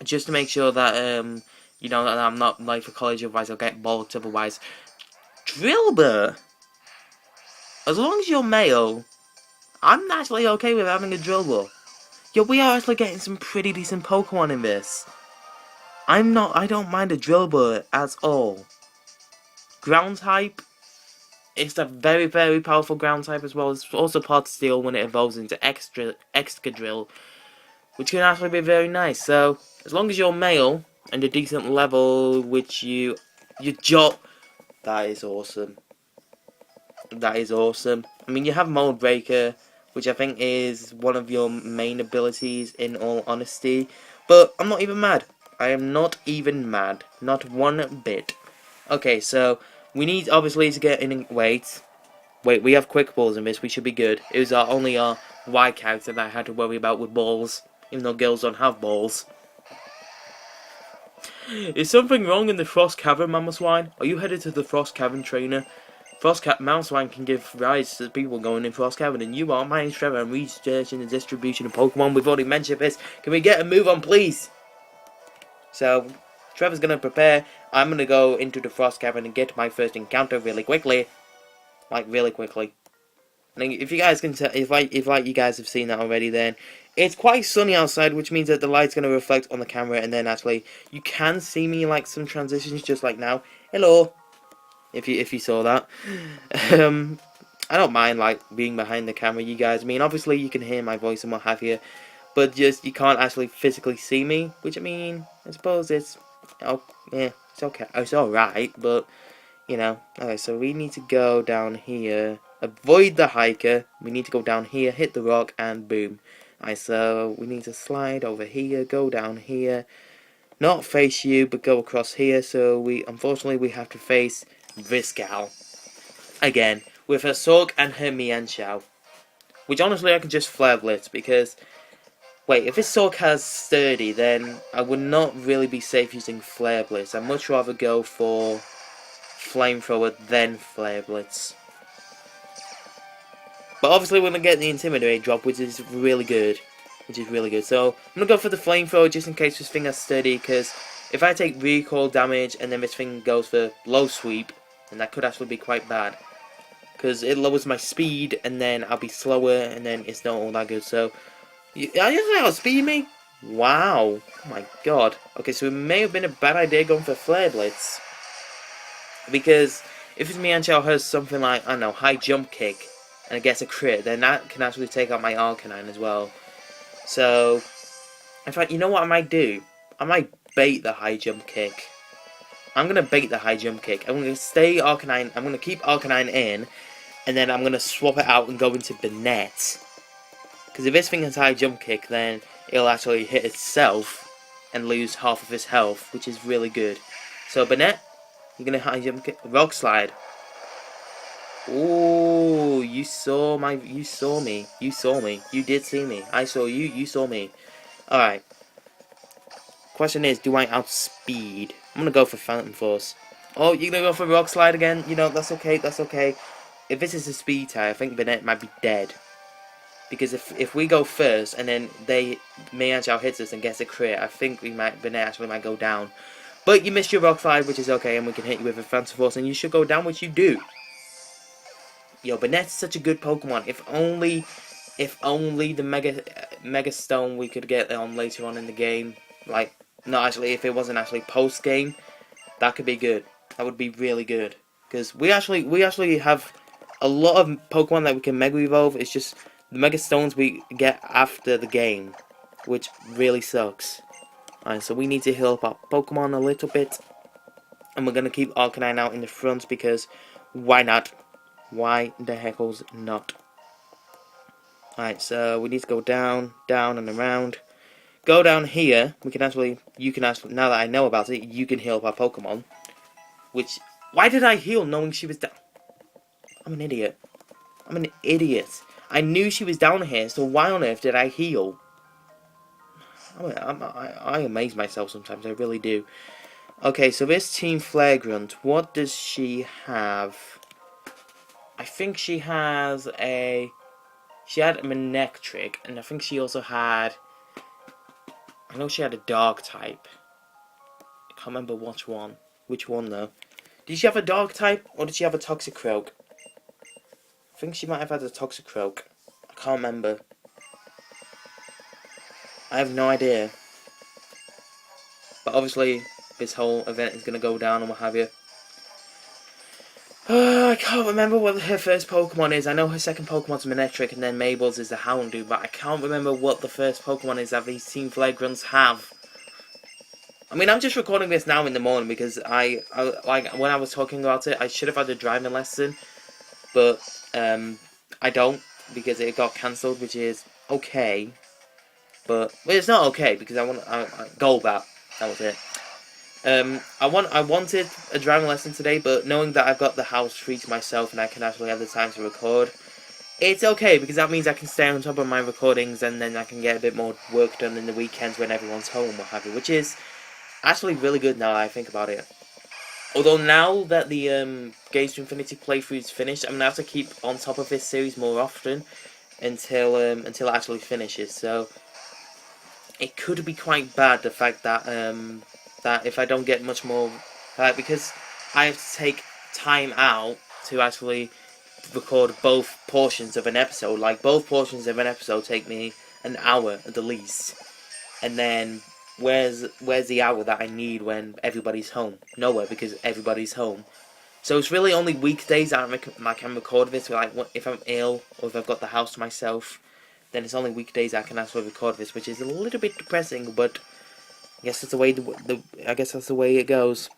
just to make sure that that I'm not late for college. Otherwise, I'll get bored. Otherwise, Drillbur, as long as you're male, I'm actually okay with having a Drillbur. Yo, we are actually getting some pretty decent Pokemon in this. I don't mind a Drillbur at all. Ground type, it's a very, very powerful ground type as well. It's also part Steel when it evolves into Excadrill, which can actually be very nice. So, as long as you're male and a decent level, which you jot, that is awesome. That is awesome. I mean, you have Mold Breaker, which I think is one of your main abilities, in all honesty. But I'm not even mad. I am not even mad. Not one bit. Okay, so we need, obviously, to get in. Wait, we have Quick Balls in this. We should be good. It was only our Y character that I had to worry about with balls, even though girls don't have balls. Is something wrong in the Frost Cavern, Mamoswine? Are you headed to the Frost Cavern, trainer? Mamoswine can give rides to people going in Frost Cavern, and you are. My name's Trevor. I'm researching the distribution of Pokemon. We've already mentioned this. Can we get a move on, please? So, Trevor's gonna prepare. I'm gonna go into the Frost Cavern and get my first encounter really quickly. Like, really quickly. And if you guys can tell, if you guys have seen that already, then it's quite sunny outside, which means that the light's gonna reflect on the camera, and then actually you can see me like some transitions, just like now. Hello. If you saw that. I don't mind like being behind the camera, you guys. I mean, obviously you can hear my voice and what have you, but just you can't actually physically see me. Which, I mean, I suppose it's yeah, it's okay, it's all right, but you know. Okay, so we need to go down here, avoid the hiker. We need to go down here, hit the rock, and boom. Alright, so we need to slide over here, go down here, not face you, but go across here. So unfortunately we have to face this gal again with her Sork and her Mienshao, which honestly I can just Flare Blitz, because wait, if this Sork has Sturdy, then I would not really be safe using Flare Blitz. I'd much rather go for Flamethrower than Flare Blitz. But obviously we're going to get the Intimidate drop, which is really good. So I'm going to go for the Flamethrower just in case this thing has Sturdy, because if I take recoil damage and then this thing goes for low sweep, then that could actually be quite bad. Because it lowers my speed, and then I'll be slower, and then it's not all that good. So, are you going to outspeed me? Wow. Oh my god. Okay, so it may have been a bad idea going for Flare Blitz. Because if his Mienshao has something like, I don't know, high jump kick, and it gets a crit, then that can actually take out my Arcanine as well. So, in fact, you know what I might do? I might bait the high jump kick. I'm going to bait the high jump kick. I'm going to stay Arcanine. I'm going to keep Arcanine in. And then I'm going to swap it out and go into the net. Because if this thing has high jump kick, then it'll actually hit itself and lose half of its health, which is really good. So Bennett, you're gonna high jump, rock slide. Oh, you saw me. You did see me. I saw you. You saw me. All right. Question is, do I outspeed? I'm gonna go for Phantom Force. Oh, you're gonna go for rock slide again? You know, that's okay. That's okay. If this is a speed tie, I think Bennett might be dead. Because if we go first and then Mayangel hits us and gets a crit, I think Bennett actually might go down. But you missed your rock slide, which is okay, and we can hit you with a Phantom Force, and you should go down, which you do. Yo, Banette's such a good Pokemon. If only the Mega Stone we could get on later on in the game. Like, no, actually, if it wasn't actually post game, that could be good. That would be really good. Because we actually have a lot of Pokemon that we can Mega Evolve. It's just the Mega Stones we get after the game, which really sucks. Alright, so we need to heal up our Pokemon a little bit. And we're going to keep Arcanine out in the front because why not? Why the heckles not? Alright, so we need to go down, down and around. Go down here. You can actually, now that I know about it, you can heal up our Pokemon. Which, why did I heal knowing she was down? I'm an idiot. I'm an idiot. I knew she was down here, so why on earth did I heal? I amaze myself sometimes, I really do. Okay, so this Team Flagrant, what does she have? I think she has she had a Manectric, and I think she also had, I know she had a Dark type. I can't remember which one though. Did she have a Dark type, or did she have a Toxicroak? I think she might have had a Toxicroak. I can't remember. I have no idea. But obviously, this whole event is going to go down and what have you. I can't remember what her first Pokemon is. I know her second Pokemon's Manectric and then Mabel's is the Houndoom, but I can't remember what the first Pokemon is that these Team Flagrants have. I mean, I'm just recording this now in the morning because I like, when I was talking about it, I should have had a driving lesson, but I don't because it got cancelled, which is okay. But well, it's not okay because I Golbat. That was it. I wanted a driving lesson today, but knowing that I've got the house free to myself and I can actually have the time to record, it's okay because that means I can stay on top of my recordings and then I can get a bit more work done in the weekends when everyone's home, what have you, which is actually really good now that I think about it. Although now that the Games to Infinity playthrough is finished, I'm gonna have to keep on top of this series more often until it actually finishes. So it could be quite bad, the fact that that if I don't get much more, because I have to take time out to actually record both portions of an episode. Like, both portions of an episode take me an hour at the least. And then, where's the hour that I need when everybody's home? Nowhere, because everybody's home. So it's really only weekdays that I can record this. Like, if I'm ill, or if I've got the house to myself, then it's only weekdays I can actually record this, which is a little bit depressing, but I guess that's the way I guess that's the way it goes.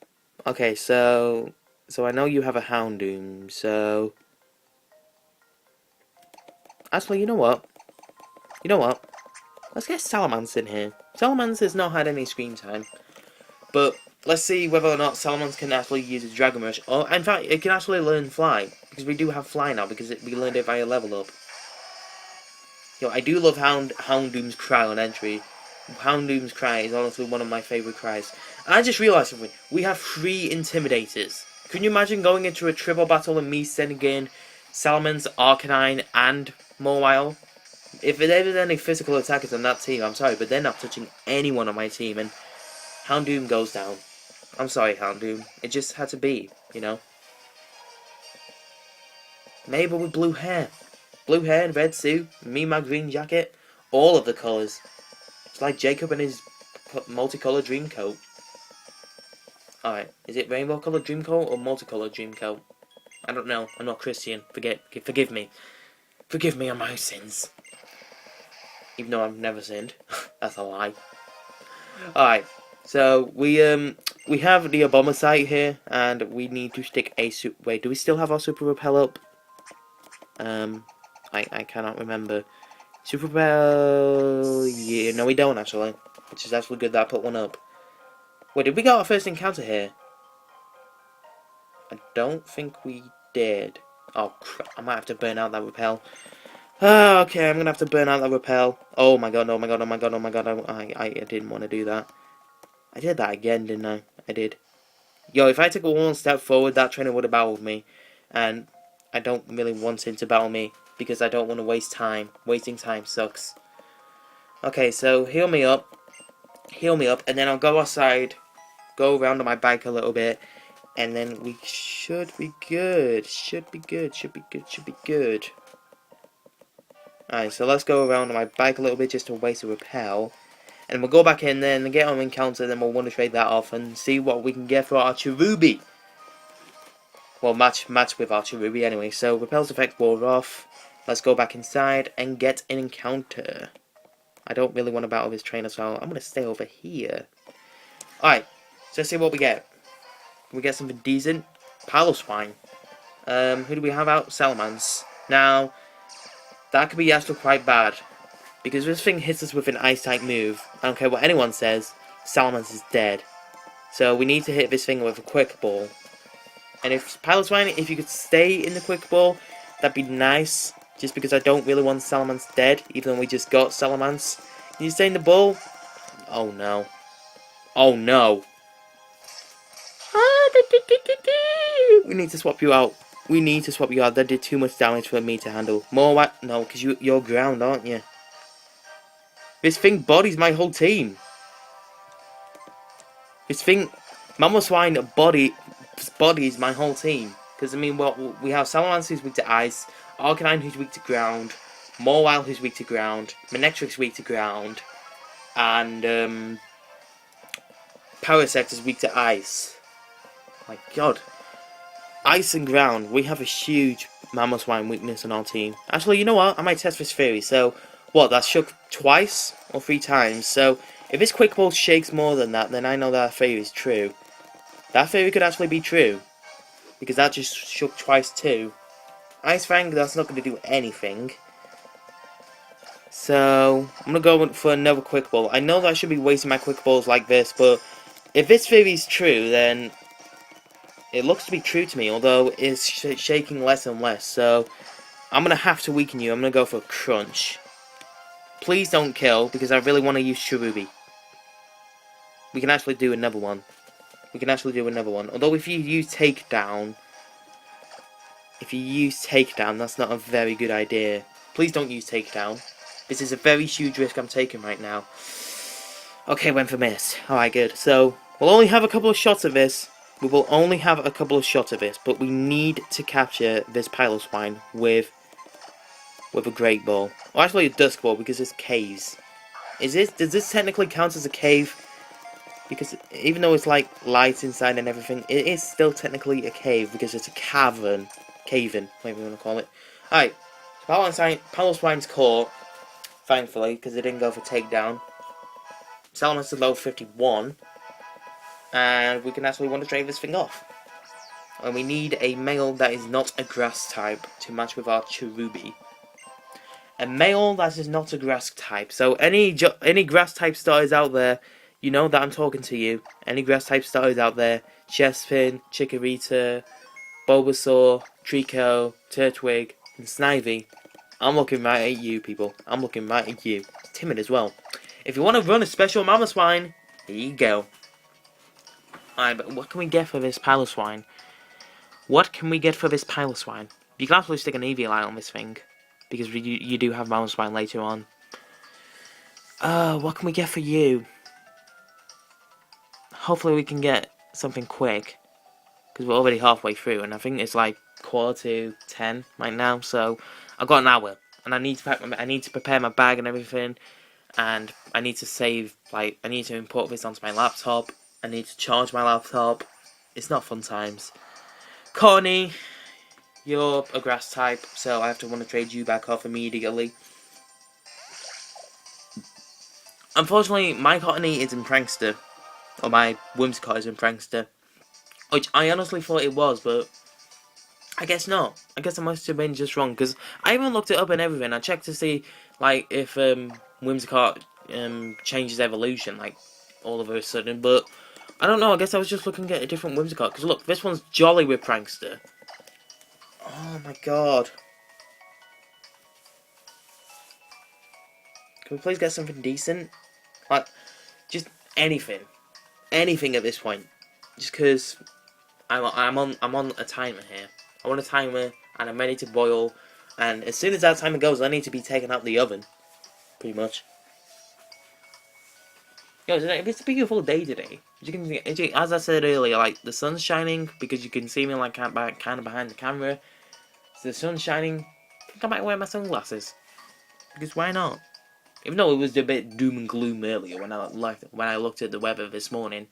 Okay, so I know you have a Houndoom, so actually, you know what? Let's get Salamence in here. Salamence has not had any screen time, but let's see whether or not Salamence can actually use a Dragon Rush, or in fact, it can actually learn Fly, because we do have Fly now, because we learned it via level up. Yo, I do love Houndoom's cry on entry. Houndoom's cry is honestly one of my favourite cries. And I just realised something. We have 3 Intimidators. Can you imagine going into a triple battle and me sending in Salamence, Arcanine, and Mawile? If there's any physical attackers on that team, I'm sorry, but they're not touching anyone on my team, and Houndoom goes down. I'm sorry, Houndoom. It just had to be, you know? Mabel with blue hair. Blue hair and red suit, me in my green jacket, all of the colours. It's like Jacob and his multicoloured dream coat. Alright, is it rainbow coloured dream coat or multicoloured dream coat? I don't know, I'm not Christian. Forgive me. Forgive me on my sins. Even though I've never sinned. That's a lie. Alright, so we have the Abomasnow here, and we need to stick a wait, do we still have our Super Repel up? I cannot remember. Super Repel... Yeah, no we don't actually. Which is actually good that I put one up. Wait, did we get our first encounter here? I don't think we did. Oh crap, I might have to burn out that Repel. Oh, okay, I'm gonna have to burn out that Repel. Oh my god, oh my god, oh my god, oh my god, I didn't want to do that. I did that again, didn't I? I did. Yo, if I took one step forward, that trainer would have battled me. And I don't really want him to battle me, because I don't want to waste time. Wasting time sucks. Okay, so heal me up, and then I'll go outside, go around on my bike a little bit, and then we should be good. Should be good. Alright, so let's go around on my bike a little bit just to waste a repel. And we'll go back in there and get our encounter, then we'll WonderTrade that off and see what we can get for our Cherubi. Well, match with our Cherubi anyway. So, repel's effect wore off. Let's go back inside and get an encounter. I don't really want to battle this trainer, so I'm going to stay over here. Alright, so let's see what we get. We get something decent. Piloswine. Who do we have out? Salamence. Now, that could be actually quite bad. Because this thing hits us with an ice-type move. I don't care what anyone says, Salamence is dead. So we need to hit this thing with a quick ball. And if Piloswine, if you could stay in the quick ball, that'd be nice. Just because I don't really want Salamence dead, even though we just got Salamence. Can you stay in the ball? Oh no. Oh no. We need to swap you out. We need to swap you out. That did too much damage for me to handle. More what? No, because you're ground, aren't you? This thing bodies my whole team. This thing, Mamoswine bodies my whole team. Because I mean, well, we have Salamence who's weak to ice, Arcanine who's weak to ground, Mawile who's weak to ground, Manectric's weak to ground, and Parasect is weak to ice. My God, ice and ground. We have a huge Mamoswine weakness on our team. Actually, you know what? I might test this theory. So. What, that shook twice or 3 times? So, if this quick ball shakes more than that, then I know that theory is true. That theory could actually be true. Because that just shook twice too. Ice Fang, that's not going to do anything. So, I'm going to go for another quick ball. I know that I should be wasting my quick balls like this, but if this theory is true, then it looks to be true to me, although it's shaking less and less. So, I'm going to have to weaken you. I'm going to go for a Crunch. Please don't kill, because I really want to use Cherubi. We can actually do another one. Although if you use Takedown, that's not a very good idea. Please don't use Takedown. This is a very huge risk I'm taking right now. Okay, went for miss. Alright, good. So, we'll only have a couple of shots of this. But we need to capture this Piloswine with a Great Ball. Or actually a Dusk Ball, because it's caves. Does this technically count as a cave? Because even though it's like light inside and everything, it is still technically a cave, because it's a cavern. Whatever you want to call it. Alright, Piloswine's caught, thankfully, because it didn't go for takedown. Salamence is level 51, and we can actually WonderTrade this thing off. And we need a male that is not a grass type to match with our Cherubi. A male that is not a grass type. So any grass type starters out there, you know that I'm talking to you. Any grass type starters out there, Chespin, Chikorita, Bulbasaur, Trico, Turtwig, and Snivy. I'm looking right at you, people. I'm looking right at you. Timid as well. If you want to run a special Mamoswine, here you go. Alright, but what can we get for this Piloswine? You can actually stick an Eviolite on this thing. Because you do have Mamoswine later on. What can we get for you? Hopefully we can get something quick. Because we're already halfway through. And I think it's like 9:45 right now. So I've got an hour. And I need to prepare my bag and everything. And I need to save, I need to import this onto my laptop. I need to charge my laptop. It's not fun times. Connie, you're a grass type, so I have to WonderTrade you back off immediately. Unfortunately, my Cottony is in Prankster. Or my Whimsicott is in Prankster. Which I honestly thought it was, but I guess not. I guess I must have been just wrong, because I even looked it up and everything. I checked to see, like if Whimsicott changes evolution, like all of a sudden. But I don't know. I guess I was just looking at a different Whimsicott because look, this one's jolly with Prankster. Oh my god! Can we please get something decent? Like just anything, anything at this point. Just because I'm on a timer here. I want a timer, and I'm ready to boil. And as soon as that timer goes, I need to be taken out of the oven, pretty much. Yo, it's a beautiful day today. As I said earlier, like the sun's shining because you can see me like kind of behind the camera. So the sun's shining. I think I might wear my sunglasses because why not? Even though it was a bit doom and gloom earlier when I looked at the weather this morning,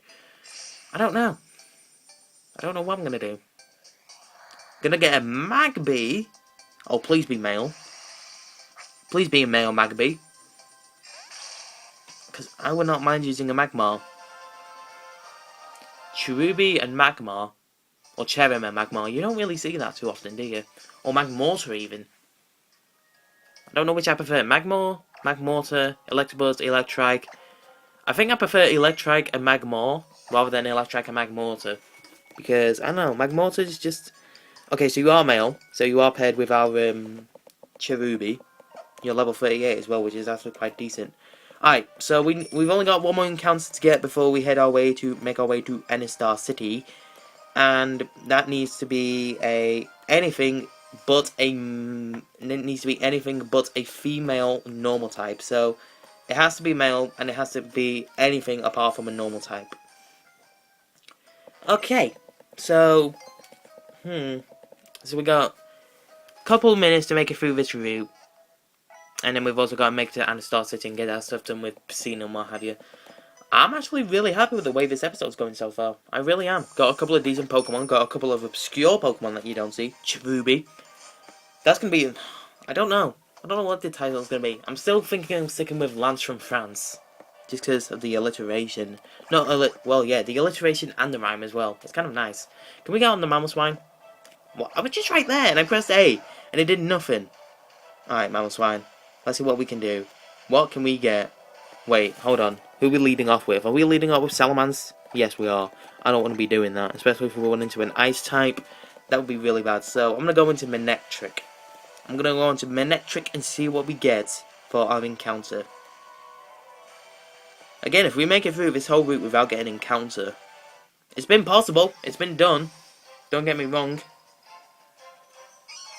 I don't know. I don't know what I'm gonna do. Gonna get a Magby. Oh, please be male. Please be a male Magby. Because I would not mind using a Magmar. Cherubi and Magmar. Or Cherrim and Magmar. You don't really see that too often, do you? Or Magmortar even. I don't know which I prefer. Magmar, Magmortar, Electabuzz, Electrike. I think I prefer Electrike and Magmar rather than Electrike and Magmortar. Because, I don't know, Magmortar is just... Okay, so you are male. So you are paired with our Cherubi. You're level 38 as well, which is actually quite decent. Alright, so we've only got one more encounter to get before we make our way to Anistar City. And that needs to be anything but a female normal type. So it has to be male, and it has to be anything apart from a normal type. Okay, so so we got a couple of minutes to make it through this route. And then we've also got to make it to Anistar City and get our stuff done with Piscina and what have you. I'm actually really happy with the way this episode's going so far. I really am. Got a couple of decent Pokemon. Got a couple of obscure Pokemon that you don't see. Cherubi. That's going to be... I don't know. I don't know what the title's going to be. I'm still thinking I'm sticking with Lance from France. Just because of the alliteration. Well, yeah, the alliteration and the rhyme as well. It's kind of nice. Can we get on the Mamoswine? What? I was just right there and I pressed A. And it did nothing. Alright, Mamoswine. Let's see what we can do. What can we get? Wait, hold on. Who are we leading off with? Are we leading off with Salamence? Yes, we are. I don't want to be doing that. Especially if we run into an Ice type. That would be really bad. So, I'm going to go into Manectric. I'm going to go into Manectric and see what we get for our encounter. Again, if we make it through this whole route without getting an encounter. It's been possible. It's been done. Don't get me wrong.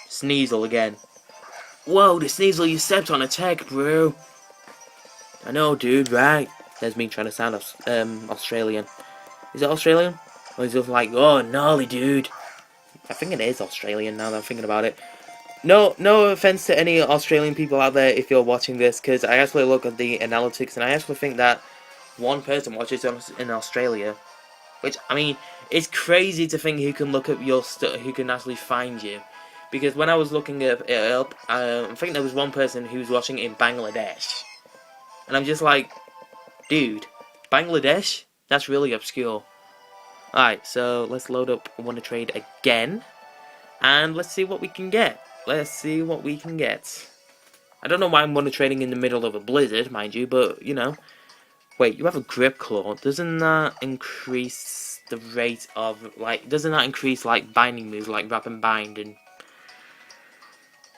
Sneasel again. Whoa, the Sneasel, you stepped on a tech, bro. I know, dude, right? There's me trying to sound Australian. Is it Australian? Or is it like, oh, gnarly, dude? I think it is Australian now that I'm thinking about it. No offense to any Australian people out there if you're watching this, because I actually look at the analytics and I actually think that one person watches us in Australia. Which, I mean, it's crazy to think who can look up your stuff, who can actually find you. Because when I was looking it up, I think there was one person who was watching it in Bangladesh. And I'm just like, dude, Bangladesh? That's really obscure. Alright, so let's load up WonderTrade again. And let's see what we can get. Let's see what we can get. I don't know why I'm WonderTrading in the middle of a blizzard, mind you, but, you know. Wait, you have a Grip Claw. Doesn't that increase the rate of, like, doesn't that increase, like, binding moves, like Wrap and Bind and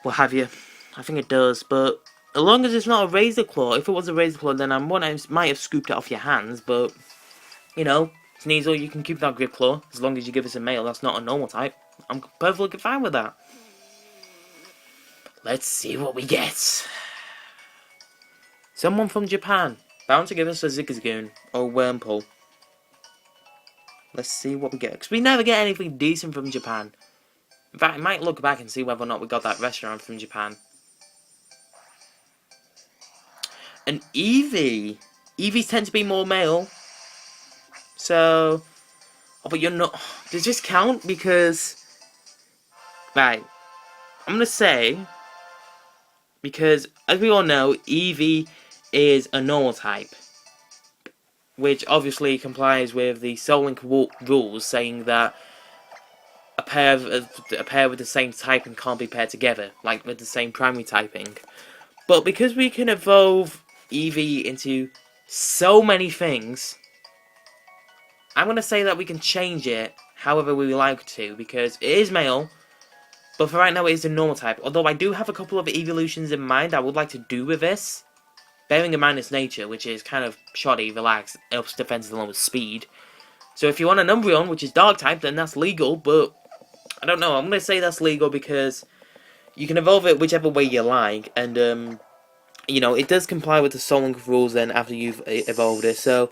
what have you? I think it does, but as long as it's not a Razor Claw. If it was a Razor Claw, then I might have scooped it off your hands, but, you know, Sneasel, you can keep that Grip Claw, as long as you give us a male that's not a normal type. I'm perfectly fine with that. Let's see what we get. Someone from Japan, bound to give us a Zigzagoon, or Wurmple. Let's see what we get, because we never get anything decent from Japan. In fact, I might look back and see whether or not we got that restaurant from Japan. And Eevee. Eevees tend to be more male. So... Oh, but you're not... Does this count? Because... Right. I'm going to say... Because, as we all know, Eevee is a normal type. Which obviously complies with the Soul Link rules saying that a pair with the same typing can't be paired together, like with the same primary typing. But because we can evolve Eevee into so many things, I'm going to say that we can change it however we like to, because it is male, but for right now it is a normal type. Although I do have a couple of evolutions in mind I would like to do with this, bearing in mind its nature, which is kind of shoddy, relaxed, ups defense along with speed. So if you want an Umbreon, which is dark type, then that's legal, but I don't know, I'm going to say that's legal because you can evolve it whichever way you like, and you know, it does comply with the Soul Link rules then after you've evolved it, so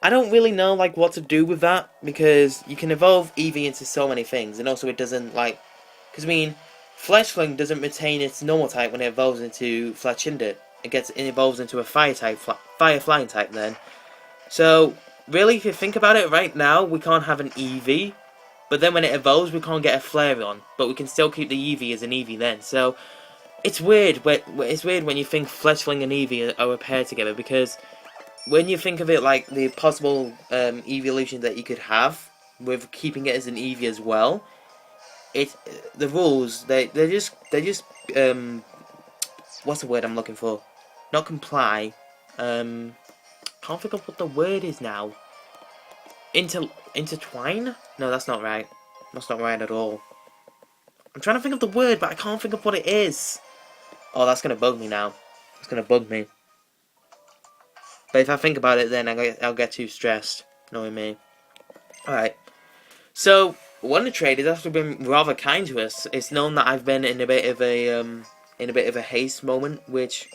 I don't really know like what to do with that, because you can evolve Eevee into so many things, and also it doesn't like, because I mean, Fletchling doesn't retain its normal type when it evolves into Fletchinder. It evolves into a fire type, fire flying type then. So really, if you think about it, right now we can't have an Eevee, but then when it evolves we can't get a Flareon, but we can still keep the Eevee as an Eevee then. So it's weird. It's weird when you think Fletchling and Eevee are a pair together, because when you think of it like the possible evolution that you could have with keeping it as an Eevee as well, the rules they're just what's the word I'm looking for? Not comply. Can't think of what the word is now. Intertwine? No, that's not right. That's not right at all. I'm trying to think of the word, but I can't think of what it is. Oh, that's gonna bug me now. It's gonna bug me. But if I think about it, then I'll get too stressed. Knowing me. Alright. So, WonderTrade has actually been rather kind to us. It's known that I've been in a bit of a haste moment, which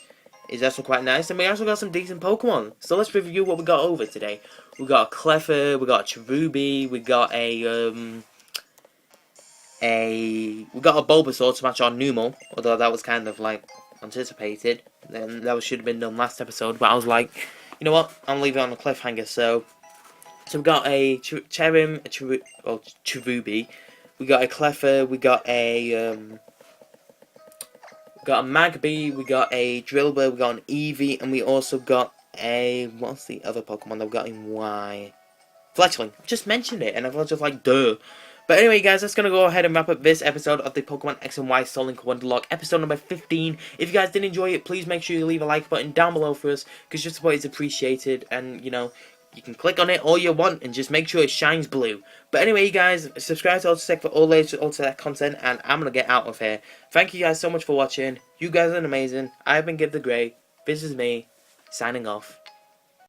is also quite nice. And we also got some decent Pokemon. So let's review what we got over today. We got a Clefairy, we got a Cherubi, we got we got a Bulbasaur to match our Numel, although that was kind of like anticipated. Then that should have been done last episode, but I was like, you know what? I'll leave it on a cliffhanger. So we got a Cherubi, we got a Clefairy, we got a Magby, we got a Drillbur, we got an Eevee, and we also got a, what's the other Pokemon that we got in Y? Fletchling. Just mentioned it, and I was just like, duh. But anyway, guys, that's going to go ahead and wrap up this episode of the Pokemon X and Y Soul Link Wonderlocke, episode number 15. If you guys did enjoy it, please make sure you leave a like button down below for us, because your support is appreciated, and, you know, you can click on it all you want, and just make sure it shines blue. But anyway, you guys, subscribe to AutoSec for all latest AutoSec content, and I'm going to get out of here. Thank you guys so much for watching. You guys are amazing. I've been Gib The Great. This is me, signing off.